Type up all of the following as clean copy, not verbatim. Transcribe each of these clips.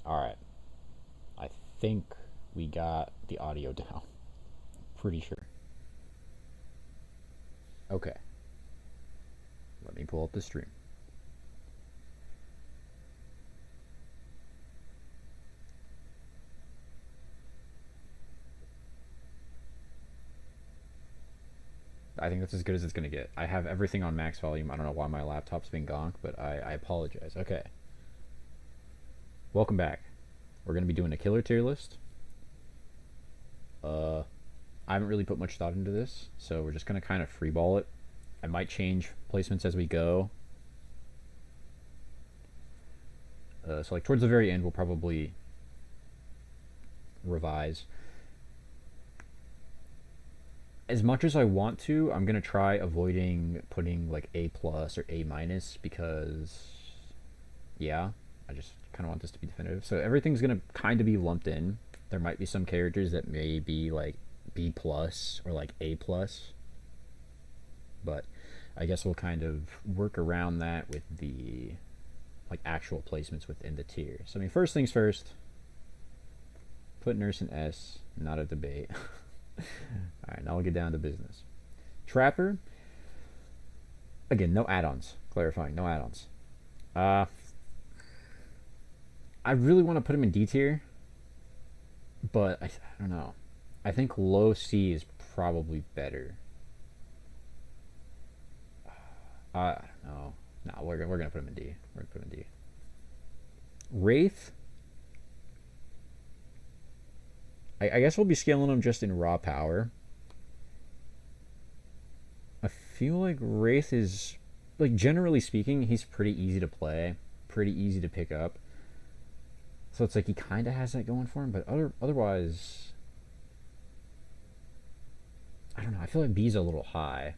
All right. I think we got the audio down. Pretty sure. Okay. Let me pull up the stream. I think that's as good as it's going to get. I have everything on max volume. I don't know why my laptop's been gonked, but I apologize. Okay. Welcome back. We're going to be doing a killer tier list. I haven't really put much thought into this, so we're just going to kind of freeball it. I might change placements as we go. So like towards the very end, we'll probably revise. As much as I want to, I'm gonna try avoiding putting like A plus or A minus because, yeah, I just kind of want this to be definitive. So everything's gonna kind of be lumped in. There might be some characters that may be like B plus or like A plus, but I guess we'll kind of work around that with the like actual placements within the tier. So I mean, first things first, put nurse in S, not a debate. Alright, now we'll get down to business. Trapper, again, no add-ons. Clarifying, no add-ons. I really want to put him in D tier, but I don't know. I think low C is probably better. I don't know. No, we're gonna put him in D. We're gonna put him in D. Wraith, I guess we'll be scaling him just in raw power. I feel like Wraith is, like, generally speaking, he's pretty easy to play, pretty easy to pick up. So it's like he kind of has that going for him, but otherwise, I don't know. I feel like B's a little high.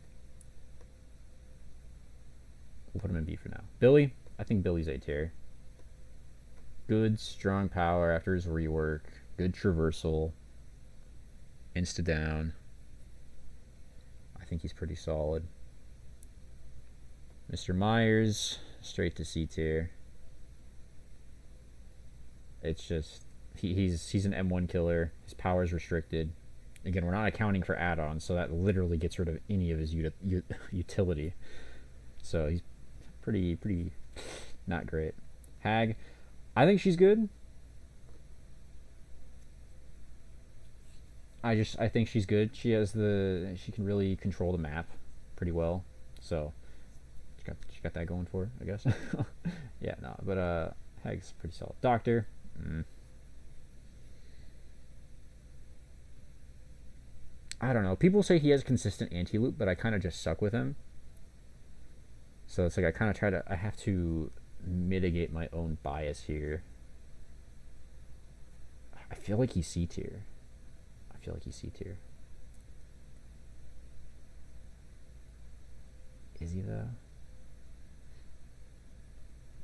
We'll put him in B for now. Billy, I think Billy's A tier. Good, strong power after his rework. Good traversal. Insta down. I think he's pretty solid. Mr. Myers, straight to C tier. It's just he's an M1 killer. His power is restricted. Again, we're not accounting for add-ons, so that literally gets rid of any of his utility. So he's pretty not great. Hag, I think she's good. I think she's good. She can really control the map pretty well. So she got that going for her, I guess. Yeah, no, but Hag's pretty solid. Doctor, I don't know. People say he has consistent anti-loop, but I kind of just suck with him. So it's like I have to mitigate my own bias here. I feel like he's C tier. Is he though?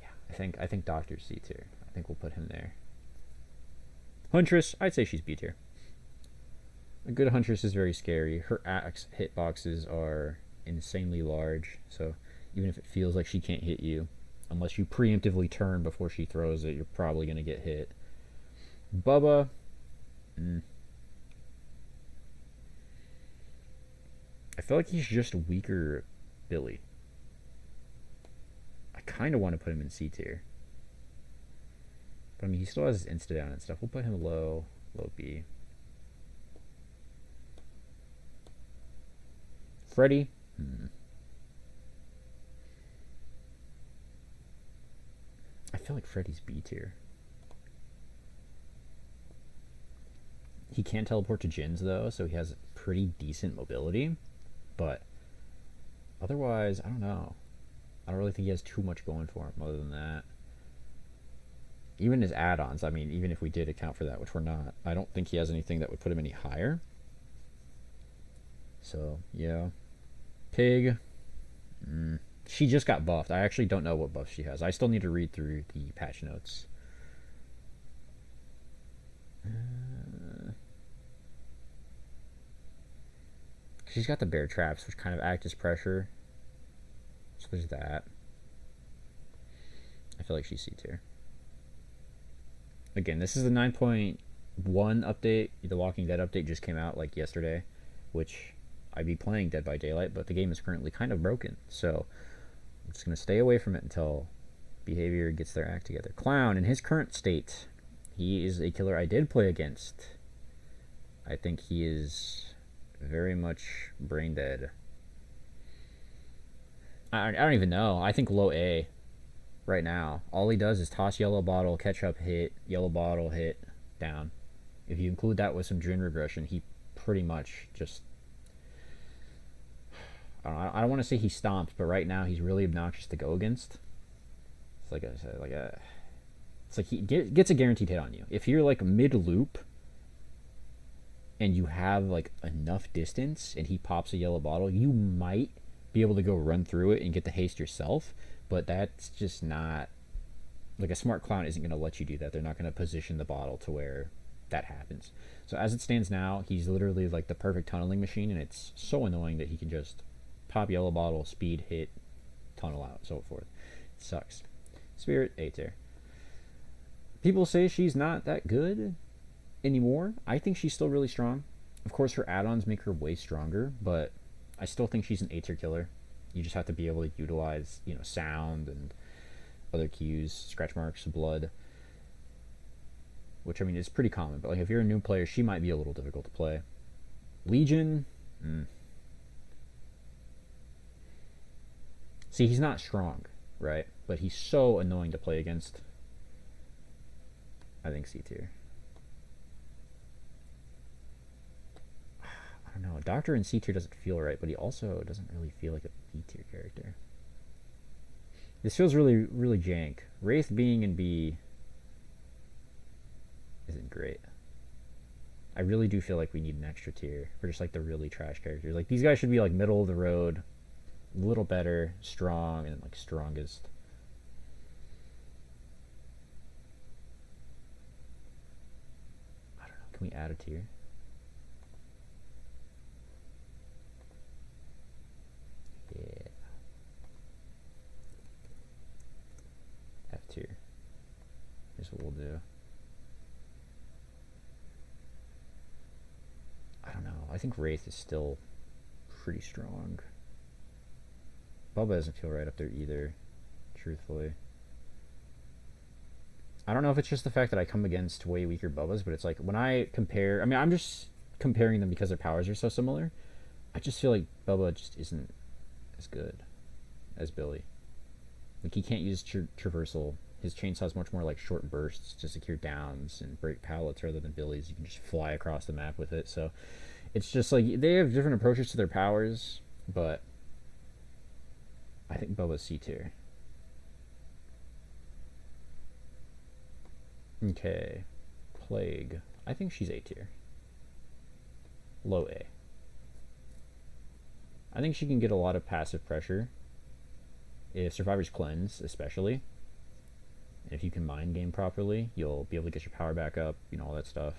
Yeah, I think Doctor's C tier. I think we'll put him there. Huntress, I'd say she's B tier. A good Huntress is very scary. Her axe hitboxes are insanely large, so even if it feels like she can't hit you, unless you preemptively turn before she throws it, you're probably going to get hit. Bubba, I feel like he's just weaker Billy. I kind of want to put him in C tier. But I mean, he still has his insta down and stuff. We'll put him low B. Freddy. I feel like Freddy's B tier. He can't teleport to Jins though, so he has pretty decent mobility. But otherwise, I don't know. I don't really think he has too much going for him other than that. Even his add-ons, I mean, even if we did account for that, which we're not, I don't think he has anything that would put him any higher. So, yeah. Pig. She just got buffed. I actually don't know what buff she has. I still need to read through the patch notes. She's got the bear traps, which kind of act as pressure. So there's that. I feel like she's C tier. Again, this is the 9.1 update. The Walking Dead update just came out like yesterday, which I'd be playing Dead by Daylight, but the game is currently kind of broken. So I'm just going to stay away from it until Behavior gets their act together. Clown, in his current state, he is a killer I did play against. I think he is very much brain dead. I don't even know. I think low A right now. All he does is toss yellow bottle, ketchup hit, yellow bottle hit, down. If you include that with some drain regression, he pretty much just... I don't want to say he stomps, but right now he's really obnoxious to go against. It's like it's like he gets a guaranteed hit on you. If you're like mid loop and you have like enough distance and he pops a yellow bottle, you might be able to go run through it and get the haste yourself, but that's just not... Like, a smart clown isn't going to let you do that. They're not going to position the bottle to where that happens. So as it stands now, he's literally like the perfect tunneling machine, and it's so annoying that he can just pop yellow bottle, speed, hit, tunnel out, so forth. It sucks. Spirit, A tier. People say she's not that good anymore. I think she's still really strong. Of course, her add-ons make her way stronger, but I still think she's an A tier killer. You just have to be able to utilize, sound and other cues, scratch marks, blood, which I mean is pretty common. But like if you're a new player, she might be a little difficult to play. Legion, see, he's not strong, right? But he's so annoying to play against. I think C tier. I don't know. Doctor in C tier doesn't feel right, but he also doesn't really feel like a B tier character. This feels really, really jank. Wraith being in B isn't great. I really do feel like we need an extra tier for just like the really trash characters. Like these guys should be like middle of the road, a little better, strong, and then like strongest. I don't know. Can we add a tier? Yeah. F tier. Here's what we'll do. I don't know. I think Wraith is still pretty strong. Bubba doesn't feel right up there either, truthfully. I don't know if it's just the fact that I come against way weaker Bubbas, but it's like when I compare... I mean, I'm just comparing them because their powers are so similar. I just feel like Bubba just isn't as good as Billy. Like, he can't use traversal. His chainsaw's much more like short bursts to secure downs and break pallets rather than Billy's. You can just fly across the map with it. So it's just like they have different approaches to their powers, but I think Bubba's C tier. Okay. Plague. I think she's A tier. Low A. I think she can get a lot of passive pressure. If Survivor's Cleanse, especially. And if you can mind game properly, you'll be able to get your power back up, all that stuff.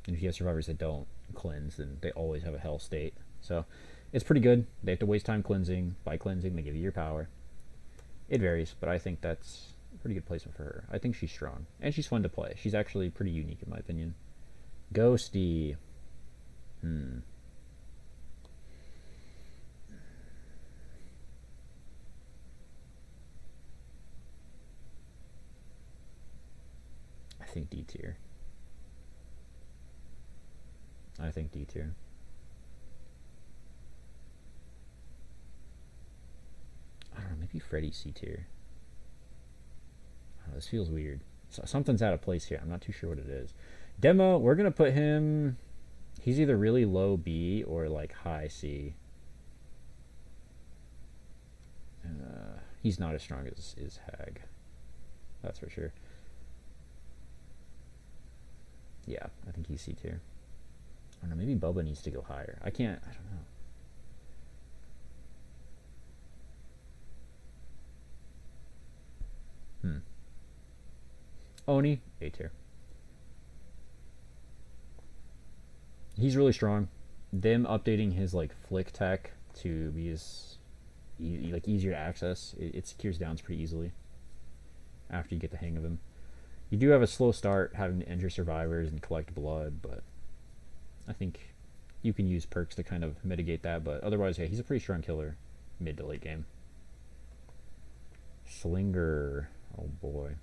And if you have survivors that don't cleanse, then they always have a hell state. So it's pretty good. They have to waste time cleansing. By cleansing, they give you your power. It varies, but I think that's a pretty good placement for her. I think she's strong. And she's fun to play. She's actually pretty unique in my opinion. Ghosty. I think D tier. I think D tier. I don't know, maybe Freddy C tier. Oh, this feels weird. So something's out of place here. I'm not too sure what it is. Demo, we're going to put him... He's either really low B or like high C. He's not as strong as Hag. That's for sure. Yeah, I think he's C tier. I don't know, maybe Bubba needs to go higher. I don't know. Oni, A tier. He's really strong. Them updating his like flick tech to be as easier to access, it secures downs pretty easily after you get the hang of him. You do have a slow start having to injure survivors and collect blood, but I think you can use perks to kind of mitigate that. But otherwise, yeah, he's a pretty strong killer mid to late game. Slinger. Oh boy.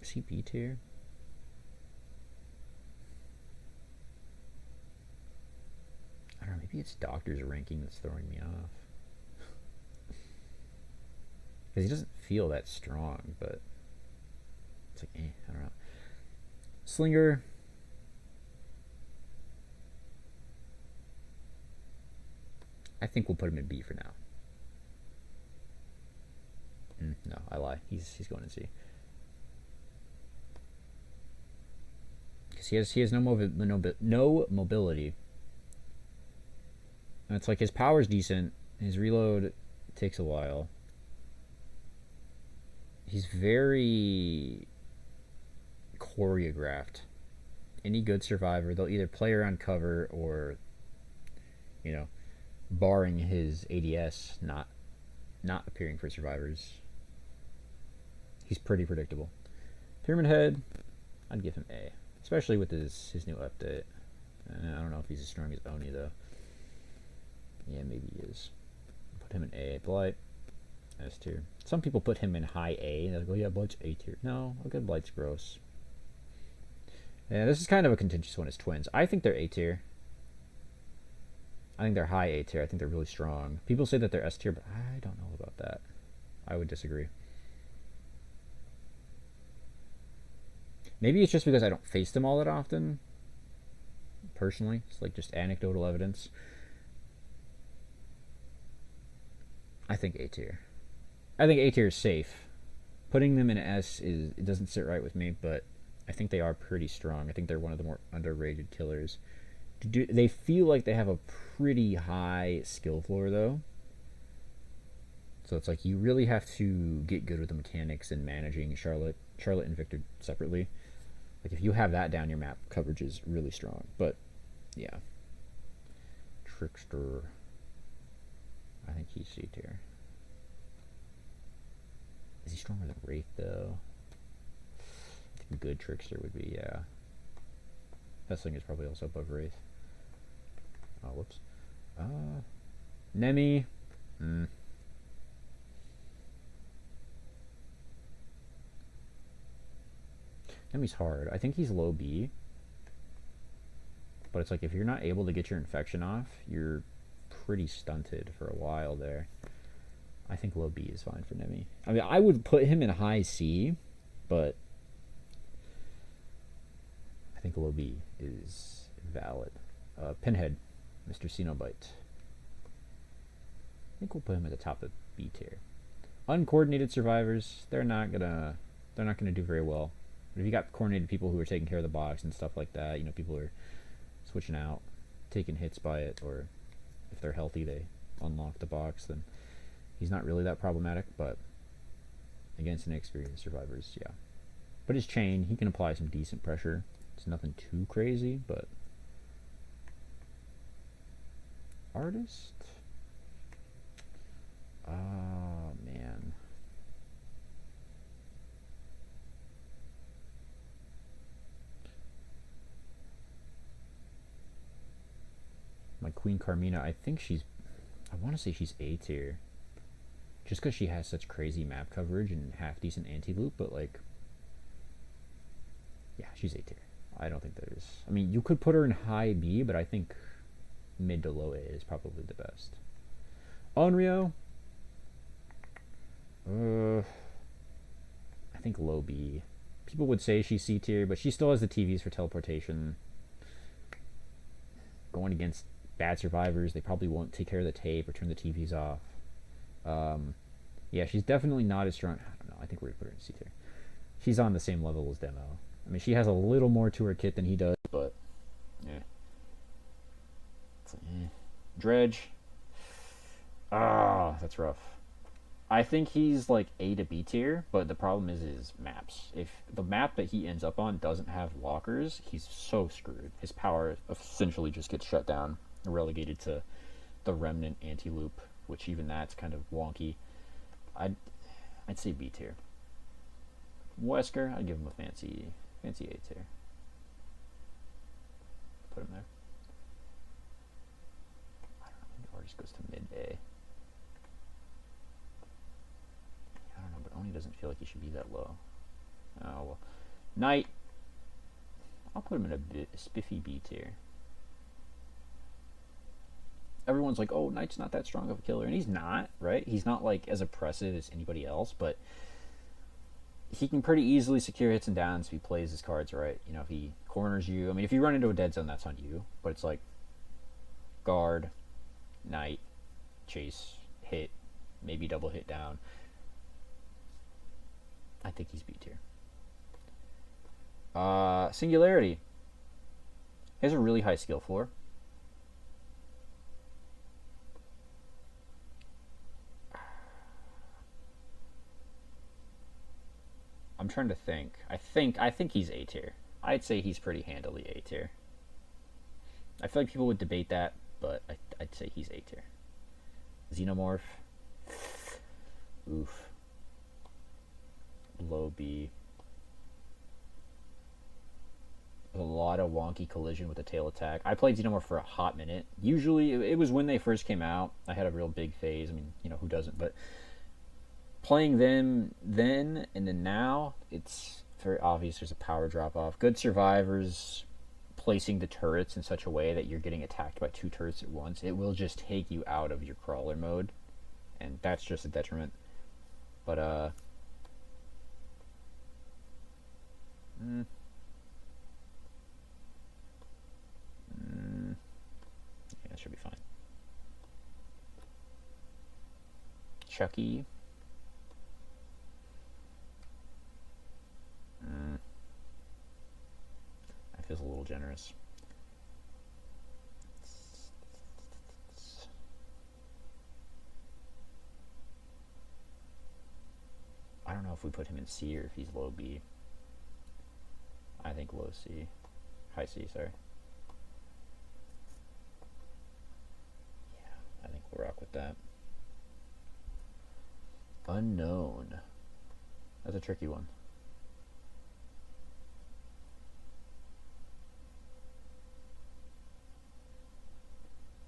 Is he B tier? I don't know, maybe it's doctor's ranking that's throwing me off. Because he doesn't feel that strong, but it's like, I don't know. Slinger. I think we'll put him in B for now. No, I lie. He's going in C. Because he has no mobility. And it's like his power's decent. His reload takes a while. He's very choreographed. Any good survivor, they'll either play around cover or, you know, barring his ADS not appearing for survivors, he's pretty predictable. Pyramid Head, I'd give him A, especially with his new update. I don't know if he's as strong as Oni though. Yeah, maybe he is. Put him in A. Blight, S tier. Some people put him in high A. They'll go, yeah, Blight's A tier. No, okay, Blight's gross. Yeah, this is kind of a contentious one as twins. I think they're A tier. I think they're high A tier. I think they're really strong. People say that they're S tier, but I don't know about that. I would disagree. Maybe it's just because I don't face them all that often. Personally, it's like just anecdotal evidence. I think A tier. I think A tier is safe. Putting them in S it doesn't sit right with me, but I think they are pretty strong. I think they're one of the more underrated killers. They feel like they have a pretty high skill floor though. So it's like you really have to get good with the mechanics and managing Charlotte and Victor separately. Like if you have that down, your map coverage is really strong. But yeah. Trickster. I think he's C tier. Is he stronger than Wraith though? I think good Trickster would be, yeah. Hessling is probably also above Wraith. Oh, whoops. Nemi. Nemi's hard. I think he's low B. But it's like if you're not able to get your infection off, you're pretty stunted for a while there. I think low B is fine for Nemi. I mean, I would put him in high C, but I think low B is valid. Pinhead, Mr. Cenobite. I think we'll put him at the top of B tier. Uncoordinated survivors, they're not gonna do very well. But if you got coordinated people who are taking care of the box and stuff like that, you know, people who are switching out, taking hits by it, or if they're healthy, they unlock the box, then he's not really that problematic. But against inexperienced survivors, yeah. But his chain, he can apply some decent pressure. It's nothing too crazy, but artist. Oh man. My Queen Carmina, I want to say she's A tier. Just because she has such crazy map coverage and half decent anti-loop, but like, yeah, she's A tier. I don't think I mean, you could put her in high B, but I think mid to low A is probably the best. Onryo, I think low B. People would say she's C tier, but she still has the TVs for teleportation. Going against bad survivors, they probably won't take care of the tape or turn the TVs off. Yeah, she's definitely not as strong. I don't know. I think we're gonna put her in C tier. She's on the same level as Demo. I mean, she has a little more to her kit than he does, but yeah. Dredge. That's rough. I think he's like A to B tier, but the problem is his maps. If the map that he ends up on doesn't have walkers, he's so screwed. His power essentially just gets shut down, relegated to the remnant anti-loop which even that's kind of wonky. I'd say B tier. Wesker, I'd give him a fancy A tier. Put him there. I don't know, maybe Artist goes to mid A. I don't know, but Oni doesn't feel like he should be that low. Oh well. Knight, I'll put him in a spiffy B tier. Everyone's like, oh, Knight's not that strong of a killer, and he's not, right? He's not like as oppressive as anybody else, but he can pretty easily secure hits and downs if he plays his cards right. You know, if he corners you. I mean, if you run into a dead zone, that's on you. But it's like guard, Knight, chase, hit, maybe double hit down. I think he's B tier. Singularity. He has a really high skill floor. I'm trying to think. I think he's A tier. I'd say he's pretty handily A tier. I feel like people would debate that, but I'd say he's A tier. Xenomorph. Oof. Low B. A lot of wonky collision with the tail attack. I played Xenomorph for a hot minute. Usually, it was when they first came out. I had a real big phase. I mean, you know, who doesn't? But playing them then and then now, it's very obvious there's a power drop off. Good survivors placing the turrets in such a way that you're getting attacked by 2 turrets at once. It will just take you out of your crawler mode, and that's just a detriment. But yeah, that should be fine. Chucky. That feels a little generous. I don't know if we put him in C or if he's low B. I think low C. High C, sorry. Yeah, I think we'll rock with that. Unknown. That's a tricky one.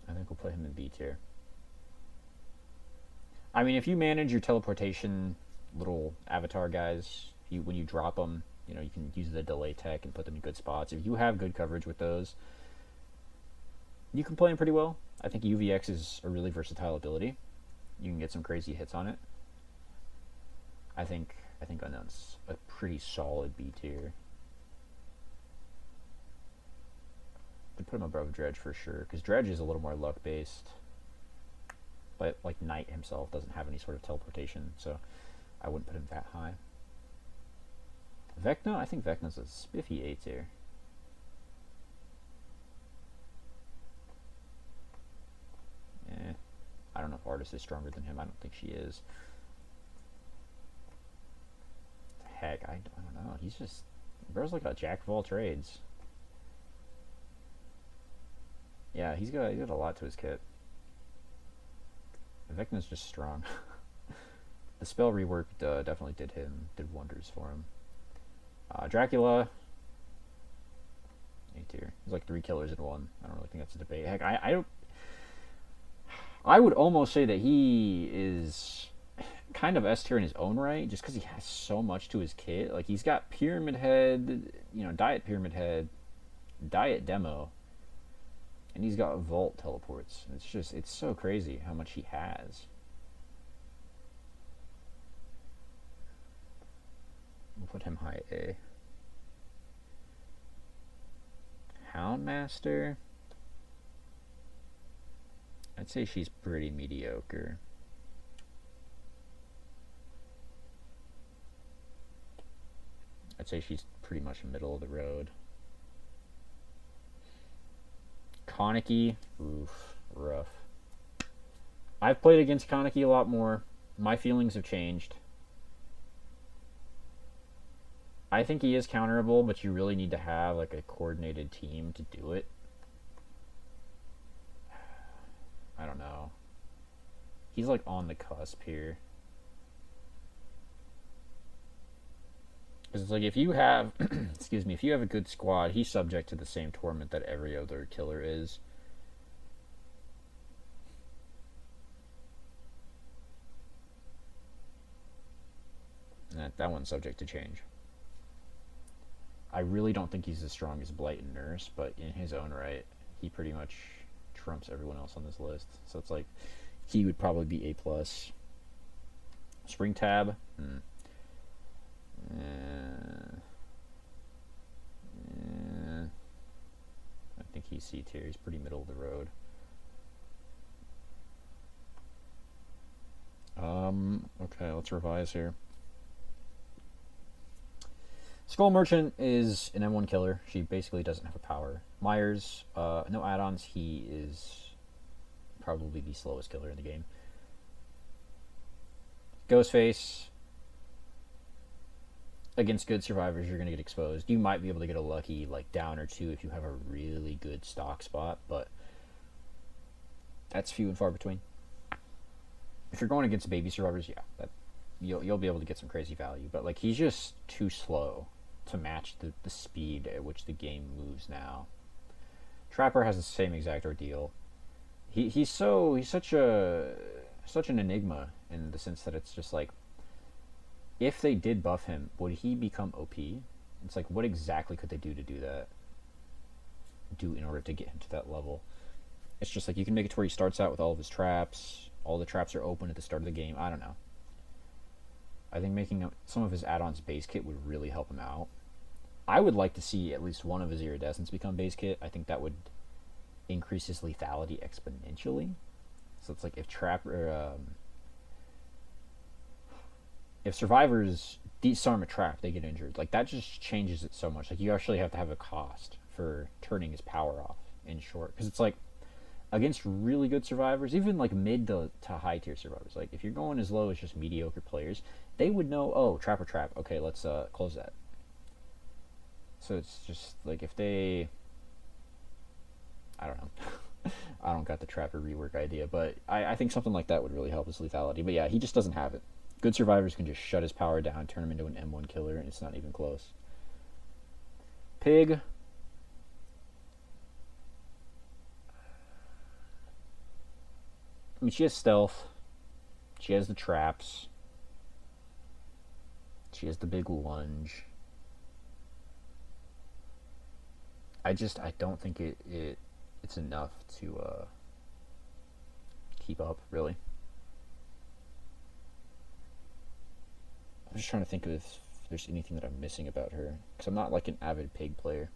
I think we'll put him in B tier. I mean, if you manage your teleportation little avatar guys, when you drop them, you know, you can use the delay tech and put them in good spots. If you have good coverage with those, you can play them pretty well. I think UVX is a really versatile ability. You can get some crazy hits on it. I think Unknown's a pretty solid B tier. I'd put him above Dredge for sure, because Dredge is a little more luck based. But like Knight himself doesn't have any sort of teleportation, so I wouldn't put him that high. Vecna, I think Vecna's a spiffy A tier. I don't know if Artist is stronger than him. I don't think she is. Heck, I don't know. He's just, bro's like a jack of all trades. Yeah, he's got a lot to his kit. Vecna's just strong. The spell rework definitely did wonders for him. Dracula, A tier. He's like 3 killers in one. I don't really think that's a debate. Heck, I would almost say that he is kind of S tier in his own right, just because he has so much to his kit. Like, he's got Pyramid Head, you know, Diet Pyramid Head, Diet Demo, and he's got Vault teleports. It's so crazy how much he has. We'll put him high A. Houndmaster, I'd say she's pretty mediocre. I'd say she's pretty much middle of the road. Kaneki, oof, rough. I've played against Kaneki a lot more. My feelings have changed. I think he is counterable, but you really need to have like a coordinated team to do it. I don't know. He's like on the cusp here. Because it's like if you have, excuse me, if you have a good squad, he's subject to the same torment that every other killer is. And that one's subject to change. I really don't think he's as strong as Blight and Nurse, but in his own right, he pretty much trumps everyone else on this list. So it's like he would probably be A plus. Spring Tab. I think he's C tier. He's pretty middle of the road. Okay, let's revise here. Skull Merchant is an M1 killer. She basically doesn't have a power. Myers, no add-ons. He is probably the slowest killer in the game. Ghostface, against good survivors, you're going to get exposed. You might be able to get a lucky like down or two if you have a really good stock spot, but that's few and far between. If you're going against baby survivors, yeah, that you'll be able to get some crazy value. But like he's just too slow to match the speed at which the game moves now. Trapper has the same exact ordeal. He's such an enigma in the sense that it's just like, if they did buff him, would he become OP? It's like, what exactly could they do to do in order to get him to that level? It's just like you can make it to where he starts out with all of his traps. All the traps are open at the start of the game. I don't know. I think making some of his add-ons base kit would really help him out. I would like to see at least one of his iridescents become base kit. I think that would increase his lethality exponentially. So it's like if survivors disarm a trap, they get injured. Like that just changes it so much. Like you actually have to have a cost for turning his power off in short. Because it's like against really good survivors, even like mid to high tier survivors, like if you're going as low as just mediocre players, they would know, oh, trapper trap, okay, let's close that. So it's just like if they, I don't know. I don't got the trapper rework idea, but I think something like that would really help his lethality. But yeah, he just doesn't have it. Good survivors can just shut his power down, turn him into an M1 killer, and it's not even close. Pig. I mean, she has stealth. She has the traps. She has the big lunge. I don't think it's enough to keep up, really. I'm just trying to think of if there's anything that I'm missing about her, because I'm not like an avid pig player.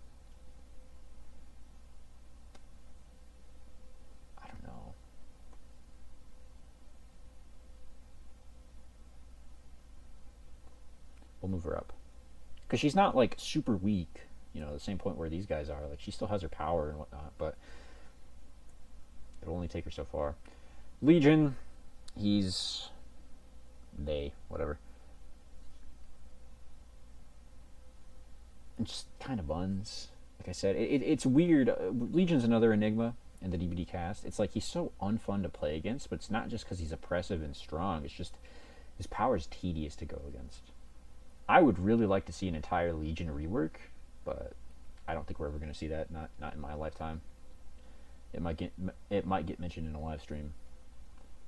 I don't know. We'll move her up, because she's not like super weak, you know, the same point where these guys are. Like she still has her power and whatnot, but it'll only take her so far. Legion, whatever. Just kind of buns. Like I said, it's weird. Legion's another enigma in the DBD cast. It's like he's so unfun to play against, but it's not just because he's oppressive and strong. It's just his power is tedious to go against. I would really like to see an entire Legion rework, but I don't think we're ever going to see that. Not in my lifetime. It might get mentioned in a live stream,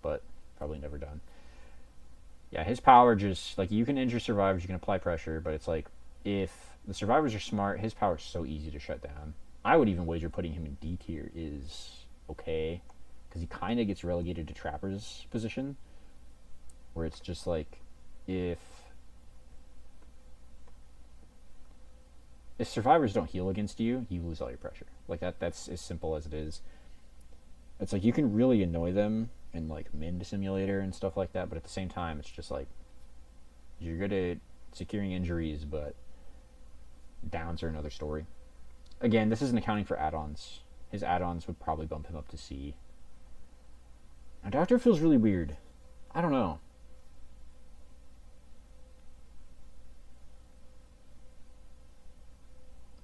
but probably never done. Yeah, his power just like you can injure survivors, you can apply pressure, but it's like if the survivors are smart, his power is so easy to shut down. I would even wager putting him in D tier is okay, because he kind of gets relegated to Trapper's position, where it's just like if survivors don't heal against you, you lose all your pressure. Like that's as simple as it is. It's like you can really annoy them in like Mind Simulator and stuff like that, but at the same time, it's just like you're good at securing injuries, but downs are another story. Again, this isn't accounting for add-ons. His add-ons would probably bump him up to C. Now, Doctor feels really weird. I don't know.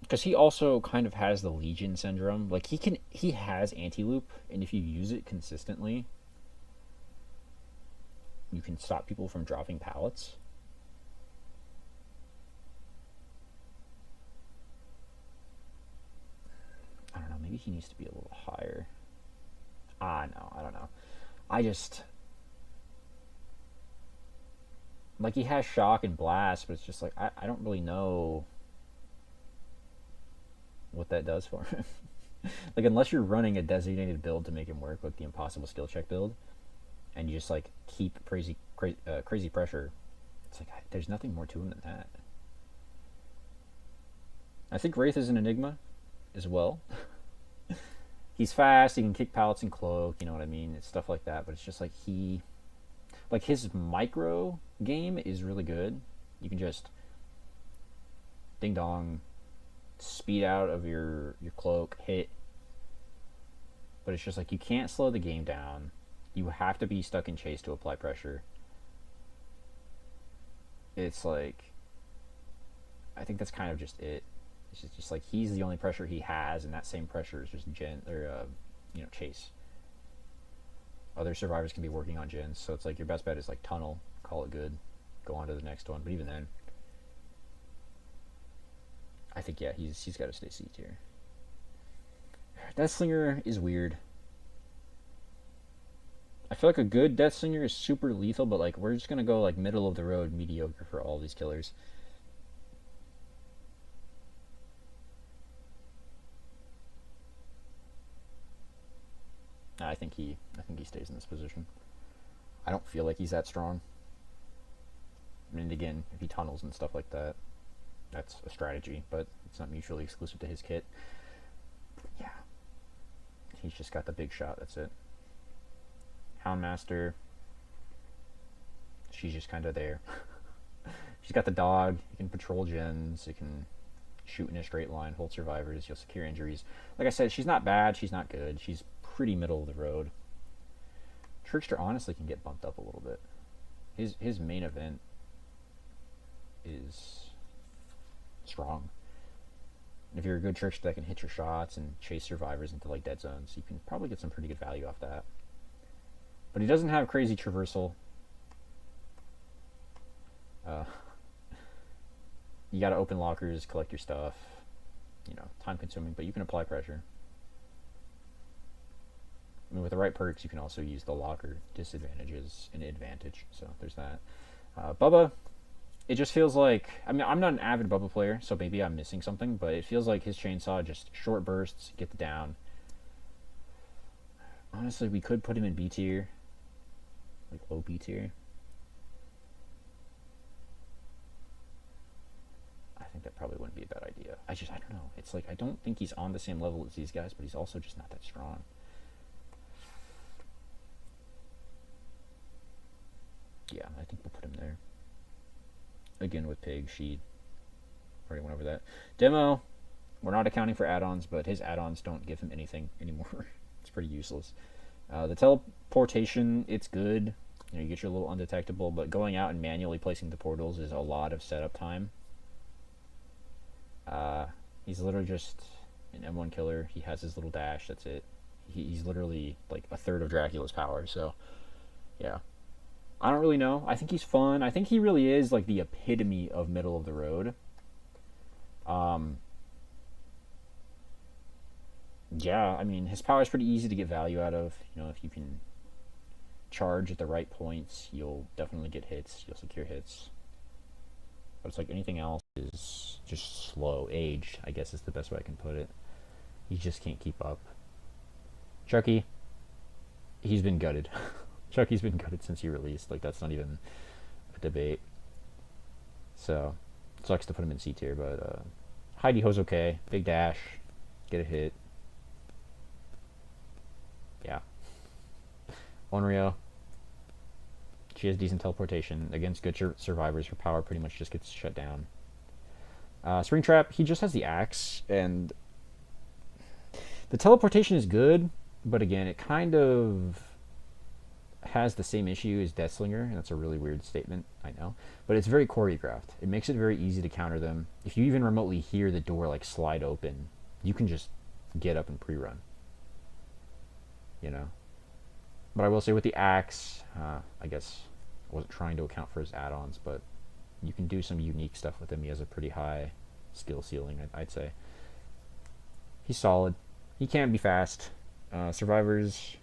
Because he also kind of has the Legion syndrome. Like he has anti-loop, and if you use it consistently, you can stop people from dropping pallets. I don't know, maybe he needs to be a little higher. No, I don't know. I just... Like, he has shock and blast, but it's just like, I don't really know what that does for him. Like, unless you're running a designated build to make him work, like the impossible skill check build, and you just, like, keep crazy pressure, it's like, there's nothing more to him than that. I think Wraith is an enigma as well. He's fast, he can kick pallets and cloak, you know what I mean? It's stuff like that, but it's just like like his micro game is really good. You can just ding dong, speed out of your cloak, hit. But it's just like you can't slow the game down. You have to be stuck in chase to apply pressure. It's like, I think that's kind of just it. It's just like he's the only pressure he has, and that same pressure is just chase. Other survivors can be working on gens, so it's like your best bet is like tunnel, call it good, go on to the next one. But even then, I think he's got to stay C tier. Deathslinger is weird. I feel like a good Deathslinger is super lethal, but like we're just gonna go like middle of the road mediocre for all these killers. I think he stays in this position. I don't feel like he's that strong. I mean, again, if he tunnels and stuff like that, that's a strategy, but it's not mutually exclusive to his kit. Yeah. He's just got the big shot, that's it. Houndmaster. She's just kind of there. She's got the dog. You can patrol gens. You can shoot in a straight line, hold survivors. You'll secure injuries. Like I said, she's not bad. She's not good. She's pretty middle of the road. Trickster honestly can get bumped up a little bit. His main event is strong. And if you're a good trickster that can hit your shots and chase survivors into like dead zones, you can probably get some pretty good value off that. But he doesn't have crazy traversal. You gotta open lockers, collect your stuff. You know, time consuming, but you can apply pressure. I mean, with the right perks, you can also use the locker disadvantages and advantage. So there's that. Bubba, it just feels like... I mean, I'm not an avid Bubba player, so maybe I'm missing something, but it feels like his chainsaw, just short bursts, get the down. Honestly, we could put him in B tier. Like low B tier. I think that probably wouldn't be a bad idea. I don't know. It's like, I don't think he's on the same level as these guys, but he's also just not that strong. Yeah, I think we'll put him there. Again, with Pig, she already went over that. Demo, we're not accounting for add-ons, but his add-ons don't give him anything anymore. It's pretty useless. The teleportation, it's good. You know, you get your little undetectable, but going out and manually placing the portals is a lot of setup time. He's literally just an M1 killer. He has his little dash, that's it. He's literally like a third of Dracula's power, so yeah. I don't really know. I think he's fun. I think he really is like the epitome of middle of the road. Yeah, I mean, his power is pretty easy to get value out of. You know, if you can charge at the right points, you'll definitely get hits. You'll secure hits. But it's like anything else is just slow. Aged, I guess is the best way I can put it. He just can't keep up. Chucky, he's been gutted. Chucky's been gutted since he released. Like, that's not even a debate. So, it sucks to put him in C tier, but Heidi Ho's okay. Big dash. Get a hit. Yeah. Onryo. She has decent teleportation. Against good survivors, her power pretty much just gets shut down. Springtrap, he just has the axe, and the teleportation is good, but again, it kind of has the same issue as Deathslinger, and that's a really weird statement, I know, but it's very choreographed. It makes it very easy to counter them. If you even remotely hear the door like slide open, you can just get up and pre-run, you know. But I will say with the axe, I guess wasn't trying to account for his add-ons, but you can do some unique stuff with him. He has a pretty high skill ceiling, I'd say. He's solid. He can be fast. Survivors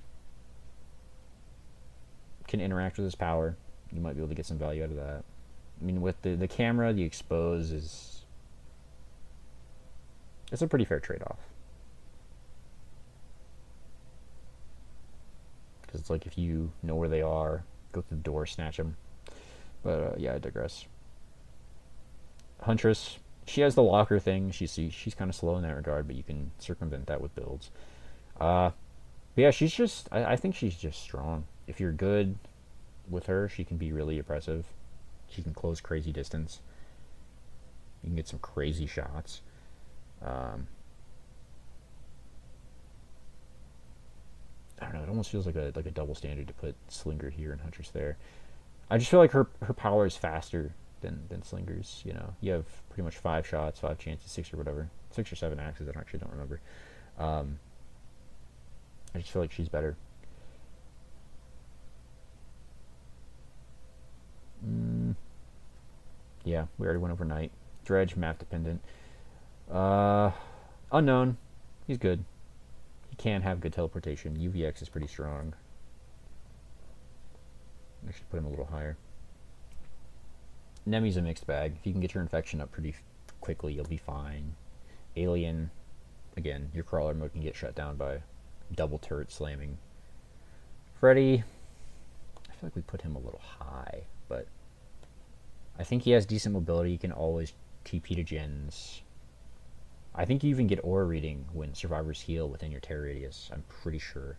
can interact with his power. You might be able to get some value out of that. I mean, with the camera, the expose is... It's a pretty fair trade-off. Because it's like if you know where they are, go through the door, snatch them. But yeah, I digress. Huntress, she has the locker thing. She's kind of slow in that regard, but you can circumvent that with builds. But yeah, she's just... I think she's just strong. If you're good with her, she can be really oppressive. She can close crazy distance. You can get some crazy shots. I don't know. It almost feels like a double standard to put Slinger here and Huntress there. I just feel like her power is faster than Slinger's. You know, you have pretty much 5 shots, 5 chances, 6 or whatever, 6 or 7 axes. I actually don't remember. I just feel like she's better. Yeah, we already went over Knight. Dredge, map dependent. Unknown. He's good. He can have good teleportation. UVX is pretty strong. I should put him a little higher. Nemi's a mixed bag. If you can get your infection up pretty quickly, you'll be fine. Alien, again, your crawler mode can get shut down by double turret slamming. Freddy, I feel like we put him a little high, but I think he has decent mobility. He can always TP to gens. I think you even get aura reading when survivors heal within your terror radius. I'm pretty sure.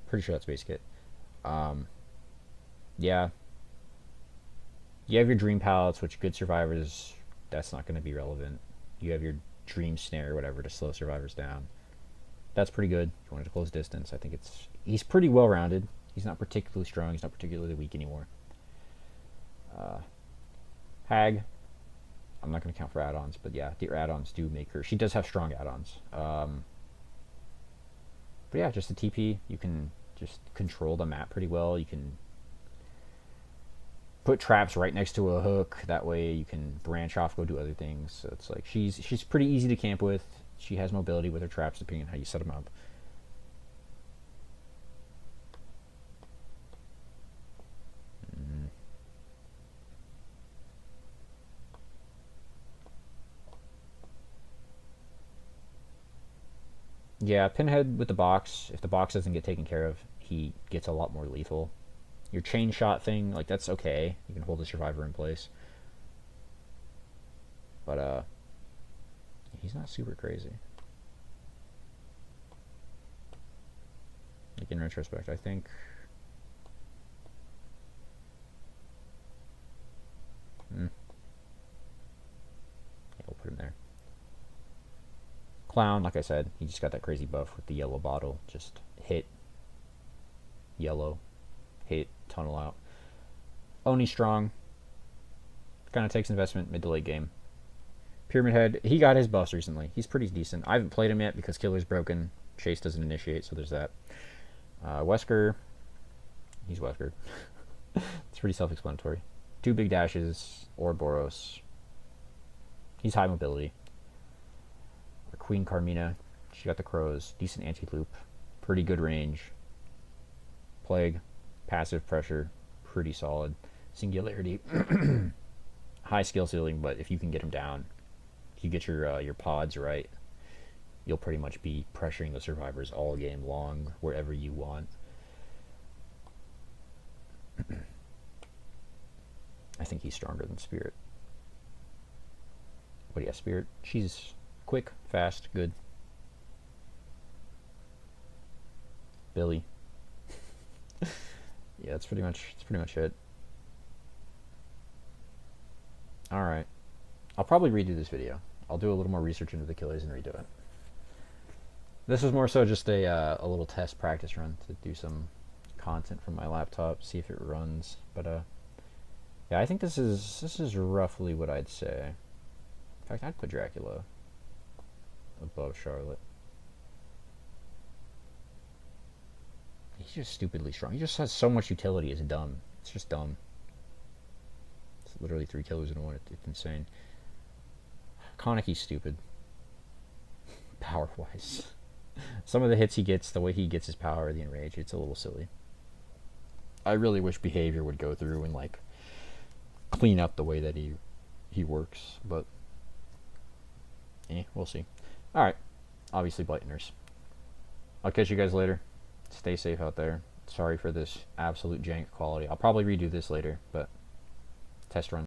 Pretty sure that's base kit. Yeah. You have your dream pallets, which good survivors, that's not going to be relevant. You have your dream snare or whatever to slow survivors down. That's pretty good. If you wanted to close distance, I think he's pretty well rounded. He's not particularly strong. He's not particularly weak anymore. Hag, I'm not going to count for add-ons, but yeah, the add-ons do make her... She does have strong add-ons. But yeah, just the TP, you can just control the map pretty well. You can put traps right next to a hook. That way you can branch off, go do other things. So it's like she's pretty easy to camp with. She has mobility with her traps depending on how you set them up. Yeah, Pinhead with the box, if the box doesn't get taken care of, he gets a lot more lethal. Your chain shot thing, like, that's okay. You can hold the survivor in place. But, he's not super crazy. Like, in retrospect, I think... Yeah, we'll put him there. Clown, like I said, he just got that crazy buff with the yellow bottle. Just hit, yellow, hit, tunnel out. Oni strong. Kind of takes investment mid to late game. Pyramid Head, he got his buffs recently. He's pretty decent. I haven't played him yet because Killer's broken. Chase doesn't initiate, so there's that. Wesker, he's Wesker. It's pretty self-explanatory. 2 big dashes, Ouroboros. He's high mobility. Queen Carmina, she got the crows, decent anti-loop, pretty good range. Plague, passive pressure, pretty solid. Singularity, high skill ceiling, but if you can get him down, if you get your pods right, you'll pretty much be pressuring the survivors all game long, wherever you want. I think he's stronger than Spirit. But yeah, Spirit, she's quick, fast, good. Billy. Yeah, that's pretty much it. Alright. I'll probably redo this video. I'll do a little more research into the killers and redo it. This was more so just a little test practice run to do some content from my laptop, see if it runs. But yeah, I think this is roughly what I'd say. In fact, I'd put Dracula above Charlotte. He's just stupidly strong. He just has so much utility. It's dumb. It's just dumb. literally 3 killers in one. It's insane. Konicki's stupid. Power-wise. Some of the hits he gets, the way he gets his power, the enrage, it's a little silly. I really wish Behavior would go through and, like, clean up the way that he works, but we'll see. Alright. Obviously Blighteners. I'll catch you guys later. Stay safe out there. Sorry for this absolute jank quality. I'll probably redo this later, but test run.